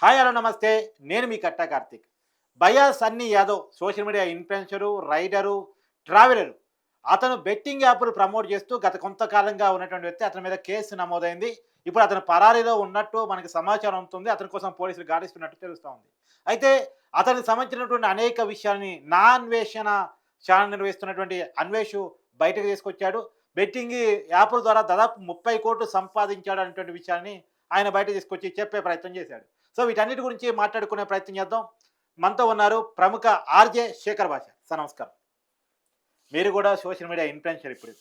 Hi hello నమస్తే. నేను మీ కట్టా కార్తీక్. భయ్యా Sunny Yadav social media influencer, rider, traveller. అతను బెట్టింగ్ యాప్‌లు ప్రమోట్ చేస్తూ గత కొంతకాలంగా ఉన్నటువంటి వ్యక్తి. అతని మీద కేసు నమోదైంది. ఇప్పుడు అతను పరారీలో ఉన్నట్టు మనకి సమాచారం అందుతుంది. అతని కోసం పోలీసులు గాలిస్తున్నట్టు తెలుస్తా ఉంది. అయితే అతనికి సంబంధించినటువంటి అనేక విషయాల్ని నా అన్వేషణ ఛానెల్ నిర్వహిస్తున్నటువంటి అన్వేషు బయటకు తీసుకొచ్చాడు. బెట్టింగ్ యాప్‌ల ద్వారా దాదాపు 30,00,00,000 సంపాదించాడు అనేటువంటి విషయాన్ని ఆయన బయటకు తీసుకొచ్చి చెప్పే ప్రయత్నం చేశాడు. సో వీటన్నిటి గురించి మాట్లాడుకునే ప్రయత్నం చేద్దాం. మనతో ఉన్నారు ప్రముఖ ఆర్‌జే శేఖర్ భాష. సార్ నమస్కారం. మీరు కూడా సోషల్ మీడియా ఇన్‌ఫ్లుయెన్సర్ ఇప్పుడు.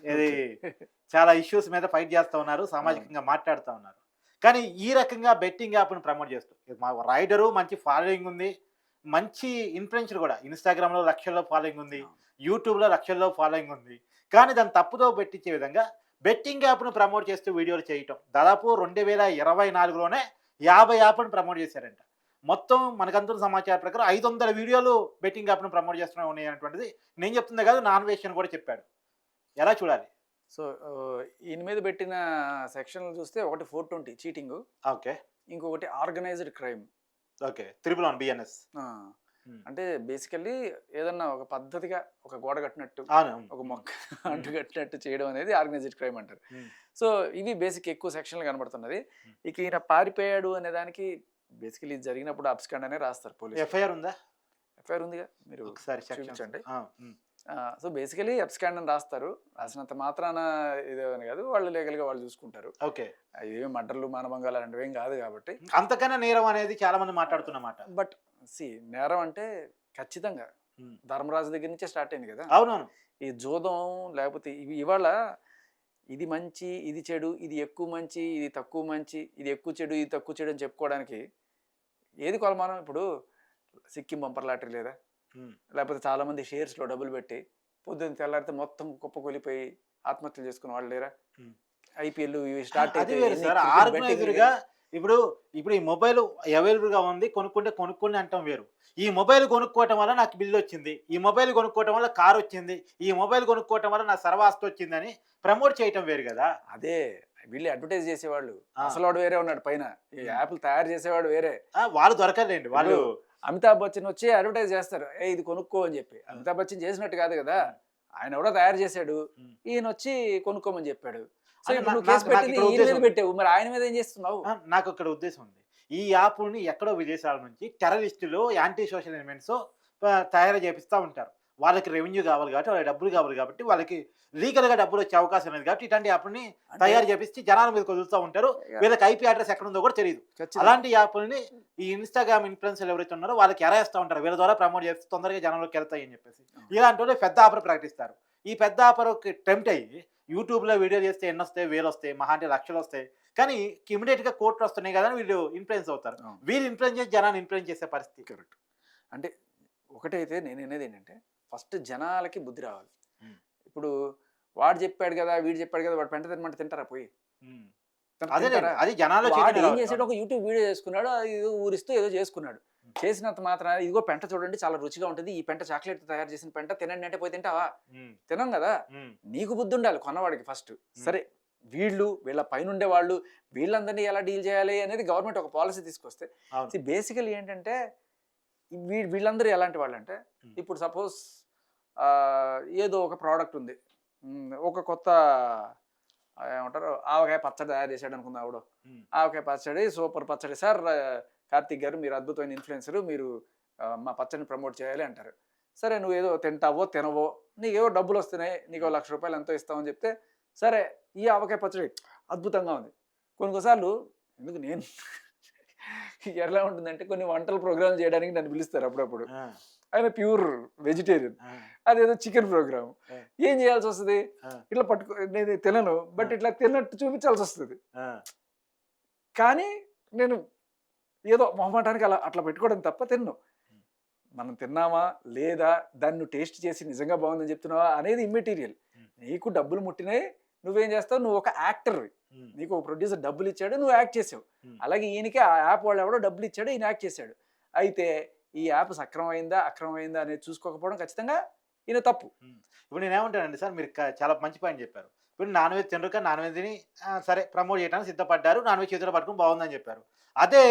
ఇది ఓకే. చాలా ఇష్యూస్ మీద ఫైట్ చేస్తా ఉన్నారు. అవును. సామాజికంగా మాట్లాడుతా ఉన్నారు. కానీ ఈ రకంగా బెట్టింగ్ యాప్‌ని ప్రమోట్ చేస్తూ మా రైడరు మంచి ఫాలోయింగ్ ఉంది. మంచి ఇన్‌ఫ్లుయెన్సర్ కూడా. ఇన్‌స్టాగ్రామ్‌లో లక్షల్లో ఫాలోయింగ్ ఉంది. అవును. యూట్యూబ్‌లో లక్షల్లో ఫాలోయింగ్ ఉంది. కానీ దాన్ని తప్పుదోవ పట్టించే విధంగా బెట్టింగ్ యాప్‌ని ప్రమోట్ చేస్తూ వీడియోలు చేయటం. దాదాపు 2024లోనే 50 యాప్‌ని ప్రమోట్ చేశారంట. మొత్తం మనకందుతున్న సమాచారం ప్రకారం 500 వీడియోలు బెట్టింగ్ యాప్‌ని ప్రమోట్ చేస్తూనే ఉన్నాయి అనేటువంటిది నేను చెప్తుందే కాదు నాన్ వేష్ కూడా చెప్పాడు. ఎలా చూడాలి? సో, ఈయన మీద పెట్టిన సెక్షన్‌లు చూస్తే ఒకటి 420 చీటింగు. ఓకే. ఇంకొకటి ఆర్గనైజ్డ్ క్రైమ్. ఓకే. 111 బిఎన్ఎస్. ఆ! హ్మ్. అంటే బేసికల్లీ ఏదన్నా ఒక పద్ధతిగా ఒక గోడ కట్టినట్టు, అవును. ఒక మొక్క అంటు కట్టినట్టు చేయడం అనేది ఆర్గనైజ్డ్ క్రైమ్ అంటారు. హ్మ్. సో, ఇవి బేసిక్ ఎక్కువ సెక్షన్‌లు కనబడుతున్నది. హ్మ్. ఇక ఈయన పారిపోయాడు అనే దానికి బేసికల్లీ ఇది జరిగినప్పుడు అబ్స్కాండ్ అనే రాస్తారు పోలీసులు. ఎఫ్ఐఆర్ ఉందా? ఎఫ్ఐఆర్ ఉందిగా, మీరు ఒకసారి సెక్షన్స్. చూపించండి. ఆ! హ్మ్. సో బేసికలీ అబ్స్కాండ్ అని రాస్తారు. రాసినంత మాత్రాన ఇదేమని కాదు, వాళ్ళు లీగల్‌గా వాళ్ళు చూసుకుంటారు. ఓకే. ఇవేమి మర్డర్‌లు, మానభంగాలు అలాంటివి ఏం కాదు కాబట్టి. అంతకన్నా నేరం అనేది చాలా మంది మాట్లాడుతున్న మాట. బట్ నేరం అంటే ఖచ్చితంగా హ్మ్. ధర్మరాజు దగ్గర నుంచే స్టార్ట్ అయింది కదా. అవునవును. ఈ జూదం లేకపోతే ఇవి ఇవాళ ఇది మంచి, ఇది చెడు, ఇది ఎక్కువ మంచి, ఇది తక్కువ మంచి, ఇది ఎక్కువ చెడు, ఇది తక్కువ చెడు అని చెప్పుకోవడానికి ఏది కొలమానం? ఇప్పుడు సిక్కిం బంపర్ లాటరీ లేదా, హ్మ్. లేకపోతే చాలామంది షేర్స్‌లో డబ్బులు పెట్టి పొద్దున్న తెల్లారితే మొత్తం కుప్పకూలిపోయి ఆత్మహత్యలు చేసుకున్న వాళ్ళు లేరా? హ్మ్. ఐపీఎల్ ఇవి స్టార్ట్ అది అయితే వేరు ఎన్ని సార్. క్రికెట్ ఆర్గనైజ్డ్‌గా బెట్టింగ్‌లు. ఇప్పుడు, ఇప్పుడు ఈ మొబైల్ అవైలబుల్‌గా ఉంది. కొనుక్కుంటే కొనుక్కోండి అంటాం వేరు. ఈ మొబైల్ కొనుక్కోవటం వల్ల నాకు బిల్లొచ్చింది. ఈ మొబైల్ కొనుక్కోవటం వల్ల కారొచ్చింది. ఈ మొబైల్ కొనుక్కోవటం వల్ల నా సర్వాస్తొచ్చిందని ప్రమోట్ చేయటం వేరు గదా! అదే వీళ్ళు అడ్వర్టైజ్ చేసేవాళ్ళు. ఆ! అసలోడు వేరే ఉన్నాడు పైన. ఈ హ్మ్. యాప్‌లు తయారు చేసేవాడు వేరే. వాళ్ళు దొరకరులెండి. వాళ్ళు ఇప్పుడు అమితాబ్ బచ్చన్ వచ్చి అడ్వర్టైజ్ చేస్తారు. ఇది కొనుక్కో అని చెప్పి. హ్మ్. అమితాబ్ బచ్చన్ చేసినట్టు కాదు కదా. హ్మ్. ఆయన ఎవడో తయారు చేసాడు. హ్మ్. ఈయనొచ్చి కొనుక్కోమని చెప్పాడు. సో అంటే ఇప్పుడు నువ్వు కేసు నాకు పెట్టింది నాకిక్కడ ఈయన మీద ఉద్దేశం పెట్టావు. మరి ఆయన మీద ఏం చేస్తున్నావు? నాకొక్కడ ఉద్దేశం ఉంది. ఈ యాప్‌ని ఎక్కడో విదేశాల నుంచి టెర్రరిస్టులు, యాంటీ సోషల్ ఎలిమెంట్స్ తయారు చేపిస్తా ఉంటారు. వాళ్ళకి రెవెన్యూ కావాలి కాబట్టి, వాళ్ళకి డబ్బులు కావాలి కాబట్టి, వాళ్ళకి లీగల్‌గా డబ్బులొచ్చే అవకాశం లేదు కాబట్టి, ఇట్లాంటి యాప్‌ని అంటే తయారు చేపిచ్చి జనాల మీదకి వదులుతా ఉంటారు. ఇక వీళ్ళకి ఐపీ అడ్రెస్ ఎక్కడుందో కూడా తెలీదు. ఖచ్చితంగా. అలాంటి యాప్‌లని ఈ ఇన్‌స్టాగ్రామ్ ఇన్‌ఫ్లుయెన్సర్‌లు ఎవరైతే ఉన్నారో వాళ్ళకి ఎరేస్తా ఉంటారు. వీళ్ళ ద్వారా ప్రమోట్ చేస్తే తొందరగా జనంలోకెళ్తాయి అని చెప్పేసి. అవును. ఇలాంటోళ్ళు పెద్ద ఆఫర్ ప్రకటిస్తారు. ఈ పెద్ద ఆఫర్‌కి టెంప్ట్ అయ్యి యూట్యూబ్‌లో వీడియో చేస్తే ఎన్నొస్తాయి? వేలొస్తాయి. మహా అంటే లక్షలొస్తాయి. కానీ ఇమ్మీడియేట్‌గా కోట్లొస్తున్నాయి కదా అని వీళ్ళు ఇన్‌ఫ్లుయెన్స్ అవుతారు. అవును. వీళ్ళు ఇన్‌ఫ్లుయెన్స్ చేసి జనాన్ని ఇన్‌ఫ్లుయెన్స్ చేసే పరిస్థితి. కరెక్ట్. అంటే ఒకటైతే నేననేది ఏంటంటే, ఫస్ట్ జనాలకి బుద్ధి రావాలి. హ్మ్. ఇప్పుడు వాడు చెప్పాడు గదా, వీడు చెప్పాడు గదా, వాడు పెంట తినమంటే తింటారా పోయి? హ్మ్. అదేలెండి. తింటారా? అది జనాల్లో వాడు చైతన్యం ఏం రావాలి. చేసాడు, అవును. ఒక యూట్యూబ్ వీడియో చేసుకున్నాడు. అది ఏదో ఊరిస్తూ ఏదో చేసుకున్నాడు. హ్మ్. చేసినంత మాత్రాన ఇదిగో పెంట చూడండి చాలా రుచిగా ఉంటది. ఈ పెంట చాక్లెట్‌తో తయారు చేసిన పెంట తినండి అంటే పోయి తింటావా? హ్మ్. తినం గదా! హ్మ్. నీకు బుద్ధుండాలి కొన్నవాడికి ఫస్ట్. హ్మ్. సరే, వీళ్ళ పైనుండే వాళ్ళు వీళ్ళందరిని ఎలా డీల్ చేయాలి అనేది గవర్నమెంట్ ఒక పాలిసీ తీసుకొస్తే, అవును. బేసికల్లీ ఏంటంటే వీళ్ళందరూ ఎలాంటి వాళ్ళంటే, హ్మ్. ఇప్పుడు సపోజ్ ఏదో ఒక ప్రోడక్ట్ ఉంది. ఒక కొత్త ఏమంటారు, ఆవకాయ పచ్చడి తయారు చేసాడు అనుకుందాం ఎవడో. హ్మ్. ఆవకాయ పచ్చడి సూపర్ పచ్చడి సార్, కార్తీక్ గారు మీరు అద్భుతమైన ఇన్‌ఫ్లుయెన్సరు, మీరు మా పచ్చడిని ప్రమోట్ చేయాలి అంటారు. సరే, నువ్వేదో తింటావో, తినవో, నీకేవో డబ్బులొస్తున్నాయి, నీకో హ్మ్. రూ. 1,00,000 ఎంతో ఇస్తామని చెప్తే, సరే ఈ ఆవకాయ పచ్చడి అద్భుతంగా ఉంది. కొన్ని సార్లు ఎందుకు నేను ఎలా ఉంటుందంటే, కొన్ని వంటల ప్రోగ్రామ్‌లు చేయడానికి నన్ను పిలుస్తారు అప్పుడప్పుడు. ఆ! ఆయన ప్యూర్ వెజిటేరియన్. ఆ! అదేదో చికెన్ ప్రోగ్రామ్. ఆ! ఏం చేయాల్సొస్తది? ఆ! ఇట్లా నేను తినను. ఆ! బట్ ఇట్లా తిన్నట్టు చూపించాల్సొస్తది. ఆ! కానీ నేను ఏదో మొహమాటానికి అట్లా పెట్టుకోవడం తప్ప తినను. హ్మ్. మనం తిన్నామా? లేదా? దాన్ని నువ్వు టేస్ట్ చేసి నిజంగా బాగుందని చెప్తున్నావా? అనేది ఇమ్మెటీరియల్. హ్మ్. నీకు డబ్బులు ముట్టినాయి. నువ్వేం చేస్తావు? నువ్వు ఒక యాక్టర్‌వి. హ్మ్. నీకు ఒక ప్రొడ్యూసర్ డబ్బులిచ్చాడు. నువ్వు యాక్ట్ చేసావు. హ్మ్. అలాగే ఈయనకి ఆ యాప్ వాడెవడో డబ్బులిచ్చాడు. ఈయన యాక్ట్ చేశాడు. అయితే ఈ యాప్ సక్రమమైందా? అక్రమమైందా? అనేది చూసుకోకపోవడం ఖచ్చితంగా ఈయన తప్పు. హ్మ్. ఇప్పుడు నేనేమంటానంటే సార్ మీరు చాలా మంచి పాయింట్ చెప్పారు. ఇప్పుడు నాన్ వెజ్ తినరు కానీ నాన్ వెజ్‌ని సరే ప్రమోట్ చేయడానికి సిద్ధపడ్డారు. నాన్ వెజ్ చేతిలో పట్టుకొని బావుందని చెప్పారు. అదే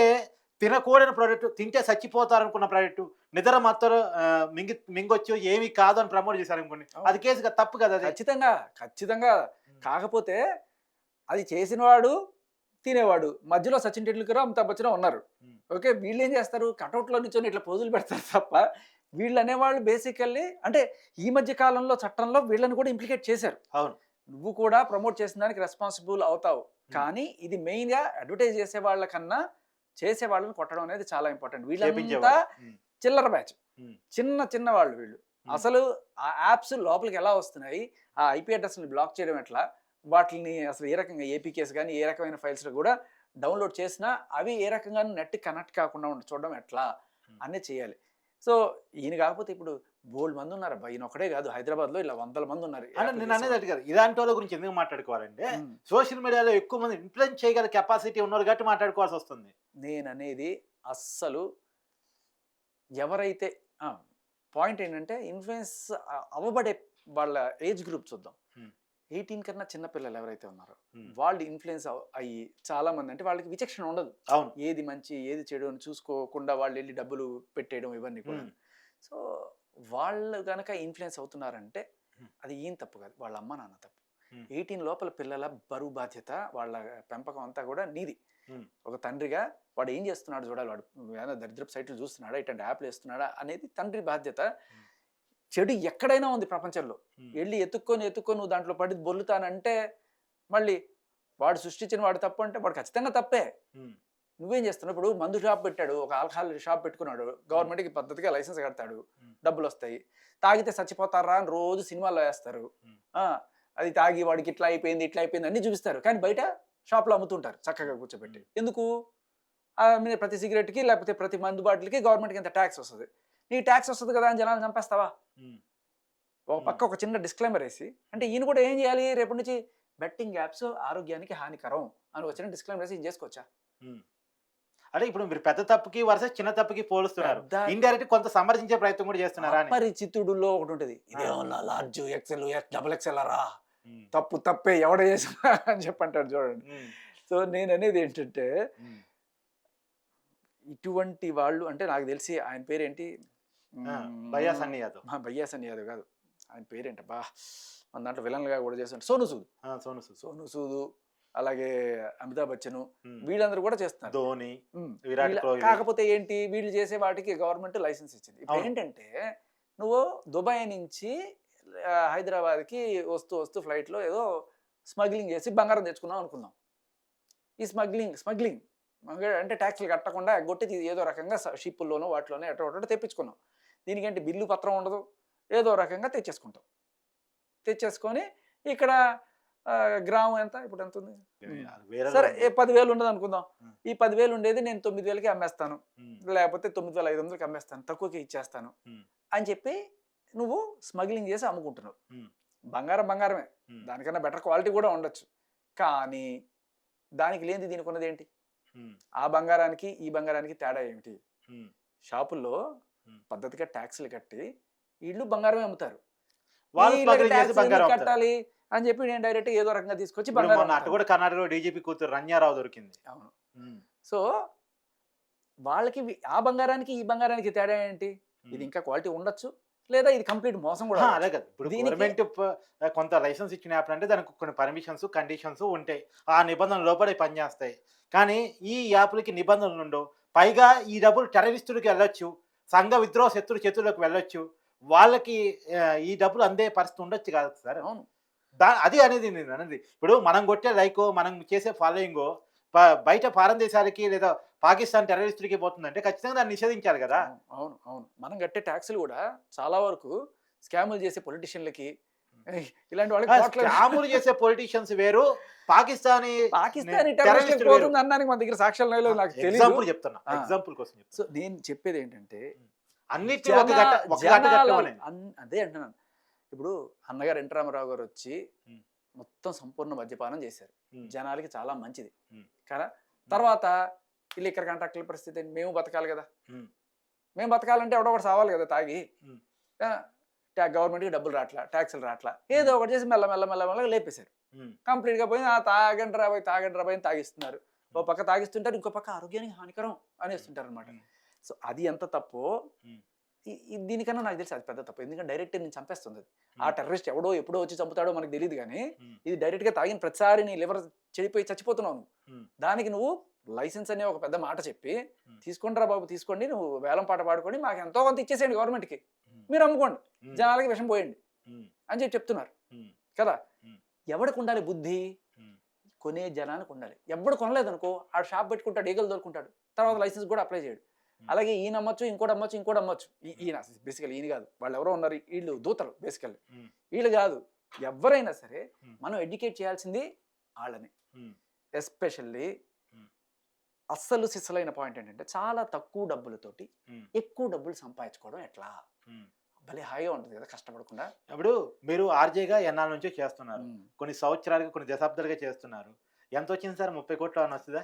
తినకూడని ప్రోడక్ట్, తింటే చచ్చిపోతారనుకున్న ప్రోడక్ట్, నిద్ర మాత్రం మింగొచ్చు ఏమీ కాదు అని ప్రమోట్ చేశారనుకోండి, అది కేసు తప్పు కదా అది. ఖచ్చితంగా ఖచ్చితంగా. కాకపోతే అది చేసినవాడు తినేవాడు మధ్యలో సచిన్ టెండూల్కర్ అమితాబ్ బచ్చన్ ఉన్నారు. ఓకే, వీళ్ళు ఏం చేస్తారు, కటౌట్లో నిల్చొని ఇట్లా పోజులు పెడతారు తప్ప వీళ్ళు అనేవాళ్ళు బేసికల్లీ అంటే ఈ మధ్య కాలంలో చట్టంలో వీళ్ళని కూడా ఇంప్లికేట్ చేశారు. అవును, నువ్వు కూడా ప్రమోట్ చేసిన దానికి రెస్పాన్సిబుల్ అవుతావు, కానీ ఇది మెయిన్గా అడ్వర్టైజ్ చేసే వాళ్ళకన్నా చేసే వాళ్ళని కొట్టడం అనేది చాలా ఇంపార్టెంట్. వీళ్ళంతా చిల్లర బ్యాచ్, చిన్న చిన్న వాళ్ళు వీళ్ళు. అసలు ఆ యాప్స్ లోపలికి ఎలా వస్తున్నాయి, ఆ ఐపీ అడ్రస్ని బ్లాక్ చేయడం ఎట్లా, వాటిని అసలు ఏ రకంగా ఏపీకేస్ కానీ ఏ రకమైన ఫైల్స్ కూడా డౌన్లోడ్ చేసినా అవి ఏ రకంగా నెట్ కనెక్ట్ కాకుండా చూడడం ఎట్లా అనేది చేయాలి. సో ఈయన కాకపోతే ఇప్పుడు బోల్డ్ మంది ఉన్నారు అబ్బా, ఈయన ఒకటే కాదు, హైదరాబాద్లో ఇలా 100 మంది ఉన్నారు. నేను అనేది అడిగారు ఇలాంటి వాళ్ళ గురించి ఎందుకు మాట్లాడుకోవాలంటే సోషల్ మీడియాలో ఎక్కువ మంది ఇన్ఫ్లుయెన్స్ చేయగల కెపాసిటీ ఉన్నారు కాబట్టి మాట్లాడుకోవాల్సి వస్తుంది. నేను అనేది అస్సలు ఎవరైతే పాయింట్ ఏంటంటే ఇన్ఫ్లుయెన్స్ అవ్వబడే వాళ్ళ ఏజ్ గ్రూప్ చూద్దాం. 18 కన్నా చిన్న పిల్లలు ఎవరైతే ఉన్నారో వాళ్ళు ఇన్ఫ్లుయెన్స్ అయ్యి చాలా మంది, అంటే వాళ్ళకి విచక్షణ ఉండదు, ఏది మంచి ఏది చెడు అని చూసుకోకుండా వాళ్ళు వెళ్ళి డబ్బులు పెట్టేయడం ఇవన్నీ కూడా. సో వాళ్ళు కనుక ఇన్ఫ్లుయెన్స్ అవుతున్నారంటే అది ఏం తప్పు కాదు, వాళ్ళ అమ్మ నాన్న తప్పు. 18 లోపల పిల్లల బరువు బాధ్యత, వాళ్ళ పెంపకం అంతా కూడా నీది. ఒక తండ్రిగా వాడు ఏం చేస్తున్నాడు చూడాలి, వాడు ఏదైనా దరిద్రపు సైట్లు చూస్తున్నాడా, ఇట్లాంటి యాప్లు వేస్తున్నాడా అనేది తండ్రి బాధ్యత. చెడు ఎక్కడైనా ఉంది ప్రపంచంలో, వెళ్ళి ఎత్తుక్కొని నువ్వు దాంట్లో పడి బొల్లుతానంటే మళ్ళీ వాడు సృష్టించిన వాడు తప్పు అంటే వాడు ఖచ్చితంగా తప్పే. నువ్వేం చేస్తున్నావు, ఇప్పుడు మందు షాప్ పెట్టాడు, ఒక ఆల్కహాల్ షాప్ పెట్టుకున్నాడు, గవర్నమెంట్కి పద్ధతిగా లైసెన్స్ కడతాడు, డబ్బులు వస్తాయి, తాగితే చచ్చిపోతారా అని రోజు సినిమాల్లో వేస్తారు, అది తాగి వాడికి ఇట్లా అయిపోయింది అన్ని చూపిస్తారు, కానీ బయట షాప్లో అమ్ముతుంటారు చక్కగా కూర్చోబెట్టి. ఎందుకు, ప్రతి సిగరెట్కి లేకపోతే ప్రతి మందు బాటిల్కి గవర్నమెంట్కి ఎంత ట్యాక్స్ వస్తుంది, నీ ట్యాక్స్ వస్తుంది కదా అని జనాలు చంపేస్తావా? ఒక పక్క ఒక చిన్న డిస్క్లైమర్ వేసి, అంటే ఈయన కూడా ఏం చేయాలి, రేపటి నుంచి బెట్టింగ్ యాప్స్ ఆరోగ్యానికి హానికరం అని వచ్చిన డిస్క్లైమర్ వేసి చేసుకోవచ్చా? అంటే ఇప్పుడు మీరు పెద్ద తప్పుకి వర్సెస్ చిన్న తప్పుకి పోలుస్తున్నారు, ఇండైరెక్ట్ కొంత సమర్థించే ప్రయత్నం కూడా చేస్తున్నారు. పరిచితుడులో ఒకటి ఉంటుంది, ఇదేమన్నా లార్జ్ ఎక్సెల్ డబుల్ ఎక్సెల్ రా, తప్పే ఎవడ చేసినా అని చెప్పంటాడు చూడండి. సో నేను అనేది ఏంటంటే ఇటువంటి వాళ్ళు, అంటే నాకు తెలిసి ఆయన పేరేంటి, భయ్యా సన్నీ యాదవ్ కాదు, ఆయన పేరేంట బా, మన దాంట్లో విలన్లుగా కూడా చేస్తాడు, సోను సూద్, అలాగే అమితాబ్ బచ్చన్, వీళ్ళందరూ కూడా చేస్తున్నారు, ధోని, విరాట్ కోహ్లీ. కాకపోతే ఏంటి, వీళ్ళు చేసే వాటికి గవర్నమెంట్ లైసెన్స్ ఇచ్చింది. ఇప్పుడు ఏంటంటే నువ్వు దుబాయ్ నుంచి హైదరాబాద్కి వస్తూ ఫ్లైట్లో ఏదో స్మగ్లింగ్ చేసి బంగారం తెచ్చుకున్నాం అనుకుందాం. ఈ స్మగ్లింగ్ అంటే ట్యాక్స్లు కట్టకుండా ఎగ్గొట్టి ఏదో రకంగా షిప్పుల్లోనో వాటిలోనో ఎటో తెప్పించుకున్నాం. దీనికంటే బిల్లు పత్రం ఉండదు, ఏదో రకంగా తెచ్చేసుకొని ఇక్కడ గ్రామం ఎంత ఇప్పుడు ఎంత ఉంది, సరే 10,000 ఉండదు అనుకుందాం. ఈ 10,000 ఉండేది నేను 9,000కి అమ్మేస్తాను, లేకపోతే 9,500కి అమ్మేస్తాను, తక్కువకి ఇచ్చేస్తాను అని చెప్పి నువ్వు స్మగ్లింగ్ చేసి అమ్ముకుంటున్నావు. బంగారమే, దానికన్నా బెటర్ క్వాలిటీ కూడా ఉండొచ్చు, కానీ దానికి లేనిది దీనికి ఉన్నది ఏంటి? ఆ బంగారానికి ఈ బంగారానికి తేడా ఏమిటి? షాపుల్లో పద్ధతిగా ట్యాక్స్లు కట్టి వీళ్ళు బంగారమే అమ్ముతారు, కట్టాలి అని చెప్పి నేను డైరెక్ట్ ఏదో రకంగా తీసుకొచ్చి కూడా కర్ణాటకలో డీజీపీ కూతురు రంజారావు దొరికింది. అవును. సో వాళ్ళకి ఆ బంగారానికి ఈ బంగారానికి తేడా ఏంటి? ఇది ఇంకా క్వాలిటీ ఉండొచ్చు, లేదా ఇది కంప్లీట్ మోసం కూడా. అదే కదా, ఇప్పుడు గవర్నమెంట్ కొంత లైసెన్స్ ఇచ్చిన యాప్ అంటే దానికి కొన్ని పర్మిషన్స్ కండిషన్స్ ఉంటాయి, ఆ నిబంధనలు లోపలే పనిచేస్తాయి. కానీ ఈ యాప్లకి నిబంధనలు ఉండవు, పైగా ఈ డబ్బులు టెర్రరిస్టులకి వెళ్ళొచ్చు, సంఘ విద్రోహ శత్రులకు వెళ్ళొచ్చు, వాళ్ళకి ఈ డబ్బులు అందే పరిస్థితి ఉండొచ్చు కాదు సార్. అవును, అది అనేది నేను అనేది. ఇప్పుడు మనం కొట్టే లైకో మనం చేసే ఫాలోయింగో బయట ఫారెన్ దేశాలకి లేదా పాకిస్తాన్ టెర్రరిస్టులకి పోతుందంటే ఖచ్చితంగా దాన్ని నిషేధించాలి కదా. అవును, మనం కట్టే ట్యాక్సులు కూడా చాలా వరకు స్కాములు చేసే పొలిటీషియన్లకి, ఇలాంటి వాళ్ళకి స్కాములు చేసే పొలిటీషియన్స్ వేరు, పాకిస్తానీ టెర్రరిస్టులు పోతుంది అనడానికి మన దగ్గర సాక్ష్యాలు లేదు, నాకు తెలియదు, ఎగ్జాంపుల్ చెప్తున్నా, ఎగ్జాంపుల్ కోసం. సో నేను చెప్పేది ఏంటంటే అన్నిటి అదే అంటున్నాను. ఇప్పుడు అన్నగారు ఎన్టీ రామారావు గారు వచ్చి మొత్తం సంపూర్ణ మద్యపానం చేశారు, జనాలకి చాలా మంచిది కదా. తర్వాత వీళ్ళు ఇక్కడ కాంట్రాక్టుల పరిస్థితి మేము బతకాలి కదా, మేము బతకాలంటే ఎవడో ఒకటి సావాలి కదా తాగి, గవర్నమెంట్కి డబ్బులు రాట్లా, ట్యాక్సులు రాట్లా, ఏదో ఒకటి చేసి మెల్ల లేపేశారు. కంప్లీట్గా పోయి తాగండి రాబోయి తాగిస్తున్నారు, ఓ పక్క తాగిస్తుంటారు, ఇంకో పక్క ఆరోగ్యానికి హానికరం అనేస్తుంటారు అనమాట. సో అది ఎంత తప్పో దీనికన్నా నాకు తెలిసి అది పెద్ద తప్పు. ఎందుకంటే డైరెక్ట్ నేను చంపేస్తుంది అది. ఆ టెర్రరిస్ట్ ఎవడో ఎప్పుడో వచ్చి చంపుతాడో మనకు తెలియదు, కానీ ఇది డైరెక్ట్గా తాగిన ప్రతిసారి నీ లివర్ చెడిపోయి చచ్చిపోతున్నావు నువ్వు. దానికి నువ్వు లైసెన్స్ అనే ఒక పెద్ద మాట చెప్పి తీసుకుంటారా బాబు, తీసుకోండి, నువ్వు వేలం పాట పాడుకొని మాకు ఎంతో కొంత ఇచ్చేసేయండి గవర్నమెంట్కి, మీరు అమ్ముకోండి, జనాలకి విషం పోయండి అని చెప్పి చెప్తున్నారు కదా. ఎవడికి ఉండాలి బుద్ధి? కొనే జనానికి ఉండాలి. ఎవడు కొనలేదనుకో ఆ షాప్ పెట్టుకుంటాడు, ఈగలు దొరుకుంటాడు, తర్వాత లైసెన్స్ కూడా అప్లై చేయడు. అలాగే ఈయన అమ్మచ్చు, ఇంకోటి అమ్మచ్చు. ఈయన బేసికల్ ఈయన కాదు, వాళ్ళు ఎవరో ఉన్నారు, వీళ్ళు దూతలు బేసికల్, వీళ్ళు కాదు. ఎవరైనా సరే మనం ఎడ్యుకేట్ చేయాల్సింది వాళ్ళని. ఎస్పెషల్లీ అస్సలు సిస్సలైన పాయింట్ ఏంటంటే చాలా తక్కువ డబ్బులతోటి ఎక్కువ డబ్బులు సంపాదించుకోవడం ఎట్లా, భలే హాయిగా ఉంటుంది కదా కష్టపడకుండా. ఇప్పుడు మీరు ఆర్జేగా ఎన్నాళ్ళ నుంచో చేస్తున్నారు, కొన్ని సంవత్సరాలుగా కొన్ని దశాబ్దాలుగా చేస్తున్నారు. ఎంత వచ్చింది సార్? 30 కోట్లు అని వస్తుందా?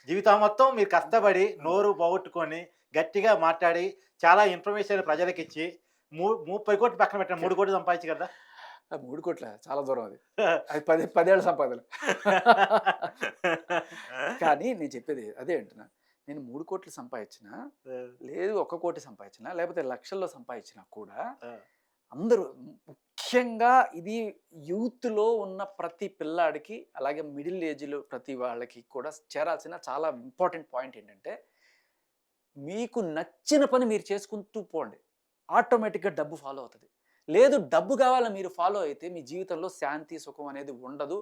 జీవితం మొత్తం మీరు కష్టపడి నోరు పోగొట్టుకొని గట్టిగా మాట్లాడి చాలా ఇన్ఫర్మేషన్ ప్రజలకు ఇచ్చి 30 కోట్లు పక్కన పెట్టండి, 3 కోట్లు సంపాదించు కదా. 3 కోట్ల చాలా దూరం అది, అది 10 ఏళ్ళ సంపాదన. కానీ నేను చెప్పేది అదే అంటున్నా, నేను 3 కోట్లు సంపాదించినా లేదు, 1 కోటి సంపాదించినా లేకపోతే లక్షల్లో సంపాదించినా కూడా అందరూ, ముఖ్యంగా ఇది యూత్లో ఉన్న ప్రతి పిల్లాడికి అలాగే మిడిల్ ఏజ్లో ప్రతి వాళ్ళకి కూడా చేరాల్సిన చాలా ఇంపార్టెంట్ పాయింట్ ఏంటంటే, మీకు నచ్చిన పని మీరు చేసుకుంటూ పోండి, ఆటోమేటిక్గా డబ్బు ఫాలో అవుతుంది. లేదు డబ్బు కావాలని మీరు ఫాలో అయితే మీ జీవితంలో శాంతి సుఖం అనేది ఉండదు,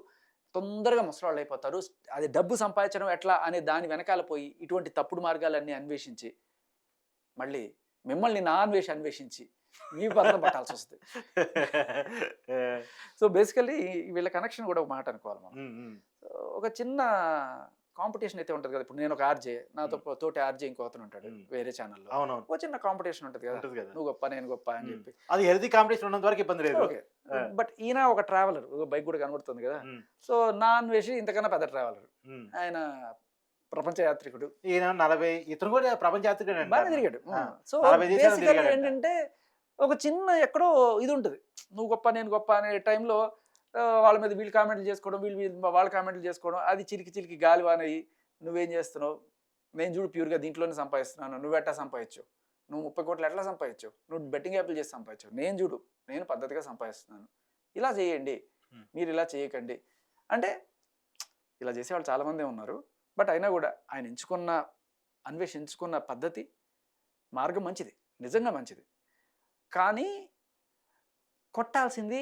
తొందరగా ముసలాళ్ళు అయిపోతారు. అది డబ్బు సంపాదించడం ఎట్లా అనే దాని వెనకాల పోయి ఇటువంటి తప్పుడు మార్గాలన్నీ అన్వేషించి మళ్ళీ మిమ్మల్ని అన్వేషించి మీ పక్కన పట్టాల్సి వస్తుంది. సో బేసికల్లీ వీళ్ళ కనెక్షన్ కూడా ఒక మాట అనుకోవాలి మనం. ఒక చిన్న కాంపిటీషన్ అయితే ఉంటుంది కదా. ఇప్పుడు నేను ఒక ఆర్జే, నాతో తోటి ఆర్జే ఇంకో అతను ఉంటాడు వేరే ఛానల్లో, ఒక చిన్న కాంపిటీషన్ ఉంటుంది కదా, నువ్వు గొప్ప నేను గొప్ప అని చెప్పి. అది హెల్తీ కాంపిటీషన్ ఉన్నంత వరకు ఇబ్బంది లేదు. ఓకే, బట్ ఈయన ఒక ట్రావెలర్, బైక్ కూడా కనబడుతుంది కదా. సో నా అన్వేషి ఇంతకన్నా పెద్ద ట్రావెలర్, ఆయన ప్రపంచ యాత్రికుడు. ఈయన 40, ఇతను కూడా ప్రపంచ యాత్రికుడు, బాగా తిరిగాడు. సో ఏంటంటే ఒక చిన్న ఎక్కడో ఇది ఉంటుంది, నువ్వు గొప్ప నేను గొప్ప అనే టైంలో వాళ్ళ మీద వీళ్ళు కామెంట్లు చేసుకోవడం, వీళ్ళు వాళ్ళ కామెంట్లు చేసుకోవడం, అది చిలికి గాలివానయ్యి నువ్వేం చేస్తున్నావు, నేను చూడు ప్యూర్గా దీంట్లోనే సంపాదిస్తున్నాను, నువ్వు ఎట్లా సంపాదించు, నువ్వు 30 కోట్లు ఎట్లా సంపాదించు, నువ్వు బెట్టింగ్ యాప్లు చేసి సంపాదించు, నేను చూడు నేను పద్ధతిగా సంపాదిస్తున్నాను, ఇలా చేయండి, మీరు ఇలా చేయకండి అంటే. ఇలా చేసేవాళ్ళు చాలామందే ఉన్నారు. బట్ అయినా కూడా ఆయన ఎంచుకున్న పద్ధతి మార్గం మంచిది, నిజంగా మంచిది. కానీ కొట్టాల్సింది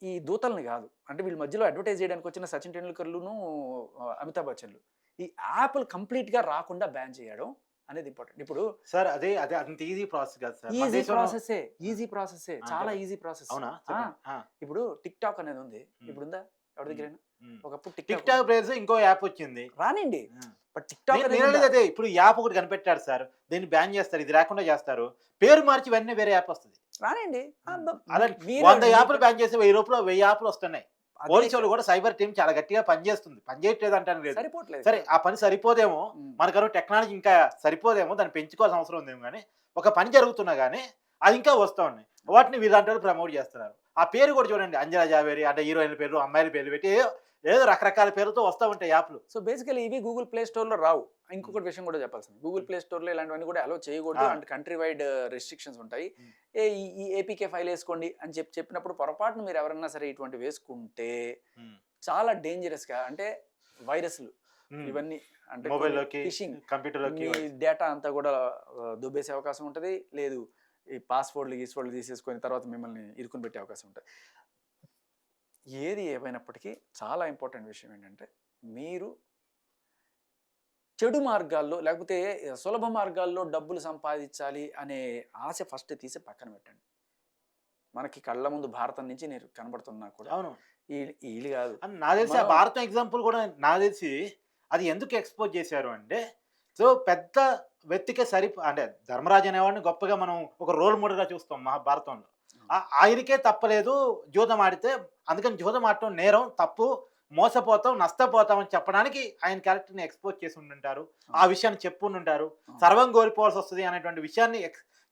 ఈ దూతల్ని కాదు. అంటే వీళ్ళ మధ్యలో అడ్వర్టైజ్ చేయడానికి వచ్చిన సచిన్ టెండూల్కర్లును అమితాబ్ బచ్చన్లు ఈ యాప్లు కంప్లీట్గా రాకుండా బ్యాన్ చేయడం అనేది ఇంపార్టెంట్. ఇప్పుడు సార్ అదే అంత ఈజీ ప్రాసెస్ కాదు సార్. ఈజీ ప్రాసెసే చాలా ఈజీ ప్రాసెస్. ఇప్పుడు టిక్ టాక్ అనేది ఉంది, ఇప్పుడు ఉందా ఎవరి దగ్గర? ఒకప్పుడు టిక్ టాక్ ప్లేస్ ఇంకో యాప్ వచ్చింది, రానిండి. బట్ టిక్ టాక్ అదే ఇప్పుడు యాప్ ఒకటి కనిపెట్టాడు సార్, దీన్ని బ్యాన్ చేస్తారు, ఇది రాకుండా చేస్తారు, పేరు మార్చి ఇవన్నీ వేరే యాప్ వస్తుంది, రానిండి. 100 యాప్లు బ్యాన్ చేసి 1000 రూపాయలు 1000 యాప్లు వస్తున్నాయి. పోలీసు వాళ్ళు కూడా సైబర్ టీం చాలా గట్టిగా పనిచేస్తుంది, పనిచేయట్లేదు అంటాను లేదు. సరే ఆ పని సరిపోదేమో, మనకన్నా టెక్నాలజీ ఇంకా సరిపోదేమో, దాన్ని పెంచుకోవాల్సిన అవసరం ఉందేమో, కానీ ఒక పని జరుగుతున్నా కానీ అది ఇంకా వస్తూ ఉన్నాయి, వాటిని వీళ్ళంటే ప్రమోట్ చేస్తున్నారు. ఆ పేరు కూడా చూడండి, అంజనా జావేరి అంటే హీరోయిన్ పేర్లు, అమ్మాయిల పేర్లు పెట్టి ఏదో రకరకాల పేరుతో వస్తూ ఉంటాయి యాప్లు. సో బేసికలీ ఇవి గూగుల్ ప్లే స్టోర్లో రావు. ఇంకొకటి విషయం కూడా చెప్పాల్సింది, గూగుల్ ప్లే స్టోర్లో ఇలాంటివన్నీ కూడా అలో చేయకూడదు, అంటే కంట్రీ వైడ్ రెస్ట్రిక్షన్స్ ఉంటాయి. ఈ ఏపీకే ఫైల్ వేసుకోండి అని చెప్పినప్పుడు పొరపాటును మీరు ఎవరన్నా సరే ఇటువంటి వేసుకుంటే చాలా డేంజరస్గా, అంటే వైరస్లు ఇవన్నీ, అంటే ఫిషింగ్, కంప్యూటర్లోకి డేటా అంతా కూడా దుబ్బేసే అవకాశం ఉంటుంది. లేదు ఈ పాస్వర్డ్లు తీసేసుకొని తర్వాత మిమ్మల్ని ఇరుకుని పెట్టే అవకాశం ఉంటుంది. ఏది ఏమైనప్పటికీ చాలా ఇంపార్టెంట్ విషయం ఏంటంటే, మీరు చెడు మార్గాల్లో లేకపోతే సులభ మార్గాల్లో డబ్బులు సంపాదించాలి అనే ఆశ ఫస్ట్ తీసి పక్కన పెట్టండి. మనకి కళ్ళ ముందు భారతం నుంచి నేను కనబడుతున్నా కూడా అవును వీళ్ళు కాదు. నాకు తెలిసి ఆ భారతం ఎగ్జాంపుల్ కూడా నాకు తెలిసి అది ఎందుకు ఎక్స్పోజ్ చేశారు అంటే, సో పెద్ద వ్యక్తికే అంటే ధర్మరాజు అనేవాడిని గొప్పగా మనం ఒక రోల్ మోడల్గా చూస్తాం మహాభారతంలో. ఆయనకే తప్పలేదు జూదం ఆడితే, అందుకని జూదం ఆడటం నేరం, తప్పు, మోసపోతాం, నష్టపోతాం అని చెప్పడానికి ఆయన క్యారెక్టర్ని ఎక్స్పోజ్ చేసి ఉండుంటారు, ఆ విషయాన్ని చెప్పుంటారు. సర్వం కోల్పోవాల్సి వస్తుంది అనేటువంటి విషయాన్ని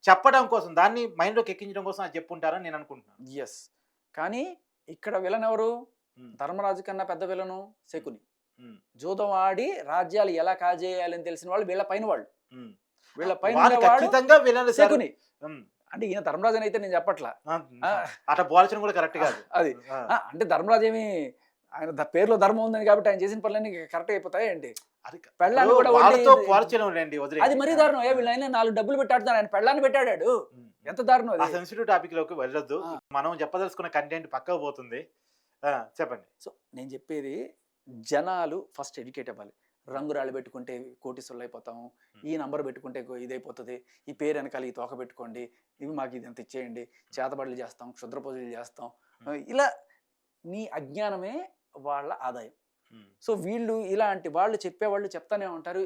చెప్పడం కోసం, దాన్ని మైండ్లోకి ఎక్కించడం కోసం అది చెప్పుంటారని నేను అనుకుంటున్నాను. ఎస్, కానీ ఇక్కడ విలన్ ఎవరు? ధర్మరాజు కన్నా పెద్ద విలను శకుని. ఉమ్, జూదం ఆడి రాజ్యాలు ఎలా కాజేయాలని తెలిసిన వాళ్ళు వీళ్ళ పైన వాళ్ళు. ఉమ్. వీళ్ళ పైన వాళ్ళు ఉండేవాడు ఖచ్చితంగా విలన్లు సార్. శకుని. ఉమ్, అంటే ఈయన ధర్మరాజు అని అయితే నేను చెప్పట్లా. ఆ, ఆ, అట్లా పోల్చడం కూడా కరెక్ట్ కాదు. అది ఆ, అంటే ధర్మరాజు ఏమి ఆయన పేరులో ధర్మం ఉందని కాబట్టి ఆయన చేసిన పనులన్నీ కరెక్ట్ అయిపోతాయి ఏంటి? అది పెళ్ళాన్ని కూడా వాళ్ళతో వడ్డీ- పోల్చడం రండి, వదిలేయండి. అది మరీ దారుణం. వీళ్ళు అయినా 4 డబ్బులు పెట్టాడుతారు, ఆయన పెళ్ళాన్ని పెట్టాడాడు. ఉమ్. ఎంత దారుణం ఆ అది. సెన్సిటివ్ టాపిక్ లోకి వెళ్ళొద్దు. ఆ. మనం చెప్పదలుచుకున్న కంటెంట్ పక్కకు పోతుంది. ఆ, చెప్పండి. సో నేను చెప్పేది జనాలు ఫస్ట్ ఎడ్యుకేట్ అవ్వాలి. రంగురాళ్ళు పెట్టుకుంటే కోటీశ్వరులు అయిపోతాము, ఈ నంబర్ పెట్టుకుంటే ఇదైపోతుంది, ఈ పేరు వెనకాల ఈ తోక పెట్టుకోండి, ఇవి మాకు ఇది ఎంత ఇచ్చేయండి, చేతబడులు చేస్తాం, క్షుద్ర పూజలు చేస్తాం, ఇలా నీ అజ్ఞానమే వాళ్ళ ఆదాయం. ఉమ్, సో వీళ్ళు ఇలాంటి వాళ్ళు చెప్పేవాళ్ళు చెప్తానే ఉంటారు,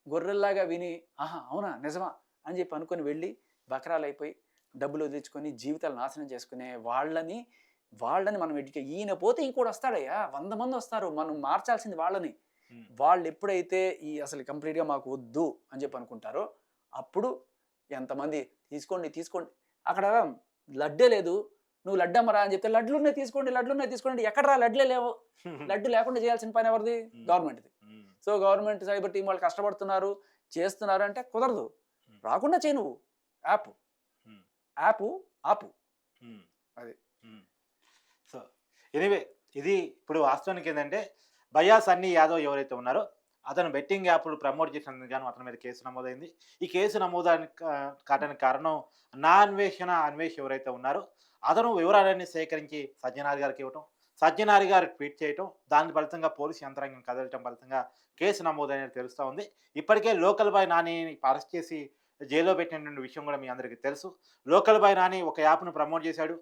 గొర్రెల్లాగా విని ఆహా అవునా నిజమా అని చెప్పి అనుకుని వెళ్ళి బకరాలు అయిపోయి డబ్బులు వదిలించుకొని జీవితాలు నాశనం చేసుకునే వాళ్ళని మనం ఈయన పోతే ఇంకోటి వస్తాడయ్యా, 100 మంది వస్తారు, మనం మార్చాల్సింది వాళ్ళని. ఉమ్, వాళ్ళు ఎప్పుడైతే ఈ అసలు కంప్లీట్గా మాకు వద్దు అని చెప్పి అనుకుంటారో అప్పుడు ఎంతమంది తీసుకోండి అక్కడ లడ్డే లేదు, నువ్వు లడ్డు అమ్మరా అని చెప్తే లడ్లున్నాయి తీసుకోండి ఎక్కడరా లడ్లే లేవు. లడ్డు లేకుండా చేయాల్సిన పని ఎవరిది? గవర్నమెంట్ది. ఉమ్, సో గవర్నమెంట్ సైబర్ టీం వాళ్ళు కష్టపడుతున్నారు చేస్తున్నారు అంటే కుదరదు, రాకుండా చేయి నువ్వు. యాప్ ఉమ్, ఆపు. ఉమ్. అది. సో ఎనీవే ఇది ఇప్పుడు వాస్తవానికి ఏంటంటే భయ్యా సన్నీ యాదవ్ ఎవరైతే ఉన్నారో అతను బెట్టింగ్ యాప్లు ప్రమోట్ చేసినందుకు గాను అతని మీద కేసు నమోదైంది. ఈ కేసు కావడానికి కారణం అన్వేష్ ఎవరైతే ఉన్నారో అతను వివరాలన్నీ సేకరించి సజ్జనారి గారికి ఇవ్వటం, సజ్జనారి గారు ట్వీట్ చేయటం, దాని ఫలితంగా పోలీసు యంత్రాంగం కదలటం ఫలితంగా కేసు నమోదైనది తెలుస్తూ ఉంది. ఇప్పటికే లోకల్ బాయ్ నానిని అరెస్ట్ చేసి జైల్లో పెట్టినటువంటి విషయం కూడా మీ అందరికీ తెలుసు. లోకల్ బాయ్ నాని ఒక యాప్ను ప్రమోట్ చేశాడు,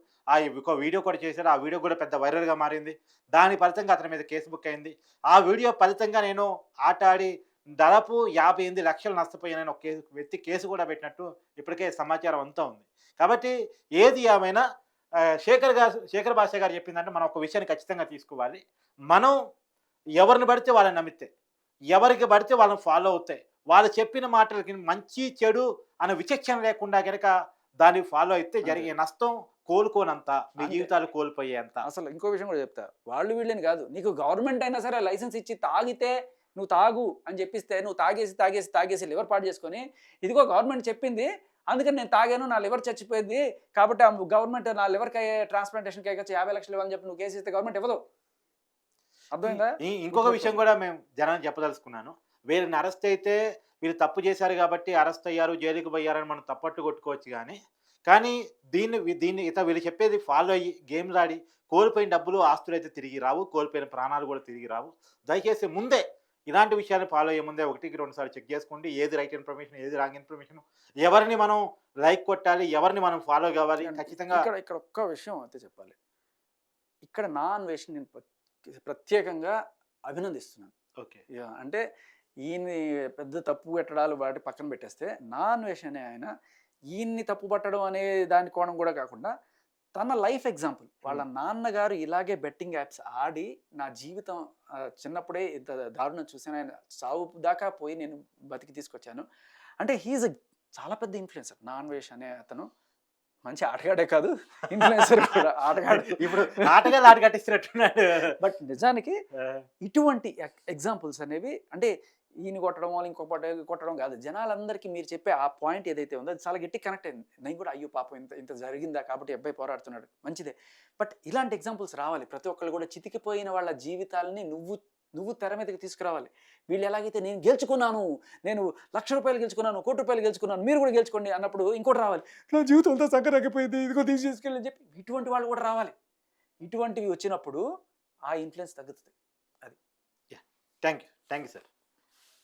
ఒక వీడియో కూడా చేశాడు, ఆ వీడియో కూడా పెద్ద వైరల్గా మారింది. దాని ఫలితంగా అతని మీద కేసు బుక్ అయింది. ఆ వీడియో ఫలితంగా నేను ఆట ఆడి దాదాపు 58 లక్షలు నష్టపోయానని ఒక వ్యక్తి కేసు కూడా పెట్టినట్టు ఇప్పటికే సమాచారం అంతా ఉంది. కాబట్టి ఏది ఏమైనా శేఖర్ భాష గారు చెప్పిందంటే మనం ఒక విషయాన్ని ఖచ్చితంగా తీసుకోవాలి. మనం ఎవరిని పడితే వాళ్ళని నమ్మితే, ఎవరికి పడితే వాళ్ళని ఫాలో అవుతాయి, వాళ్ళు చెప్పిన మాటలకి మంచి చెడు అనే విచక్షణ లేకుండా కనుక దాన్ని ఫాలో అయితే జరిగే నష్టం కోలుకోనంత, మీ జీవితాలు కోల్పోయేంత. అసలు ఇంకో విషయం కూడా చెప్తా, వాళ్ళు వీళ్ళని కాదు, నీకు గవర్నమెంట్ అయినా సరే లైసెన్స్ ఇచ్చి తాగితే నువ్వు తాగు అని చెప్పిస్తే నువ్వు తాగేసి లివర్ పాడు చేసుకొని ఇదిగో గవర్నమెంట్ చెప్పింది అందుకని నేను తాగాను, నా లివర్ చచ్చిపోయింది కాబట్టి ఆ గవర్నమెంట్ నా లివర్కి అయ్యే ట్రాన్స్ప్లాంటేషన్కి అయ్యే 50 లక్షలు ఇవ్వాలని చెప్పి నువ్వు కేసు ఇస్తే గవర్నమెంట్ ఇవ్వదు. అర్థమైందా? ఇంకొక విషయం కూడా మేము జనాన్ని చెప్పదలుచుకున్నాను, వీరిని అరెస్ట్ అయితే వీళ్ళు తప్పు చేశారు కాబట్టి అరెస్ట్ అయ్యారు, జైలుకి పోయారని మనం తప్పట్టు కొట్టుకోవచ్చు. కానీ దీన్ని వీళ్ళు చెప్పేది ఫాలో అయ్యి గేమ్స్ ఆడి కోల్పోయిన డబ్బులు ఆస్తులు అయితే తిరిగి రావు, కోల్పోయిన ప్రాణాలు కూడా తిరిగి రావు. దయచేసి ముందే ఇలాంటి విషయాన్ని ఫాలో అయ్యే ముందే 1-2 సార్లు చెక్ చేసుకోండి, ఏది రైట్ ఇన్ఫర్మేషన్, ఏది రాంగ్ ఇన్ఫర్మేషన్, ఎవరిని మనం లైక్ కొట్టాలి, ఎవరిని మనం ఫాలో కావాలి. ఖచ్చితంగా ఇక్కడ ఒక్క విషయం అయితే చెప్పాలి, ఇక్కడ నా అన్వేషణ నేను ప్రత్యేకంగా అభినందిస్తున్నాను. ఓకే, అంటే ఈయన్ని పెద్ద తప్పు పెట్టడాలు వాటి పక్కన పెట్టేస్తే నా అన్వేషణ ఆయన ఈయన్ని తప్పు పట్టడం అనే దాని కోణం కూడా కాకుండా తన లైఫ్ ఎగ్జాంపుల్, వాళ్ళ నాన్నగారు ఇలాగే బెట్టింగ్ యాప్స్ ఆడి నా జీవితం చిన్నప్పుడే ఇంత దారుణం చూసాను, ఆయన సావు దాకా పోయి నేను బతికి తీసుకొచ్చాను అంటే హీఈస్ చాలా పెద్ద ఇన్ఫ్లుయెన్సర్. నా అన్వేష్ అనే అతను మంచి ఆటగాడే కాదు, ఇన్ఫ్లుయెన్సర్ కూడా, ఆటగాడు. ఇప్పుడు ఆటగాళ్ళు ఆట కట్టిస్తున్నట్టున్నాడు. బట్ నిజానికి ఇటువంటి ఎగ్జాంపుల్స్ అనేవి అంటే ఈయన కొట్టడం వాళ్ళు కొట్టడం కాదు, జనాలందరికీ మీరు చెప్పే ఆ పాయింట్ ఏదైతే ఉందో అది చాలా గట్టి కనెక్ట్ అయింది. నేను కూడా అయ్యో పాపం ఇంత జరిగిందా కాబట్టి అబ్బాయి పోరాడుతున్నాడు మంచిదే. బట్ ఇలాంటి ఎగ్జాంపుల్స్ రావాలి, ప్రతి ఒక్కళ్ళు కూడా చితికిపోయిన వాళ్ళ జీవితాలని నువ్వు తెర మీదకి తీసుకురావాలి. వీళ్ళు ఎలాగైతే నేను గెలుచుకున్నాను, నేను ₹1,00,000 గెలుచుకున్నాను, ₹1,00,00,000 గెలుచుకున్నాను, మీరు కూడా గెలుచుకోండి అన్నప్పుడు ఇంకోటి రావాలి, నా జీవితం అంతా సంకరాకపోయింది ఇదిగో తీసుకెళ్ళి అని చెప్పి ఇటువంటి వాళ్ళు కూడా రావాలి. ఇటువంటివి వచ్చినప్పుడు ఆ ఇన్ఫ్లుయెన్స్ తగ్గుతుంది. అది. Thank you sir.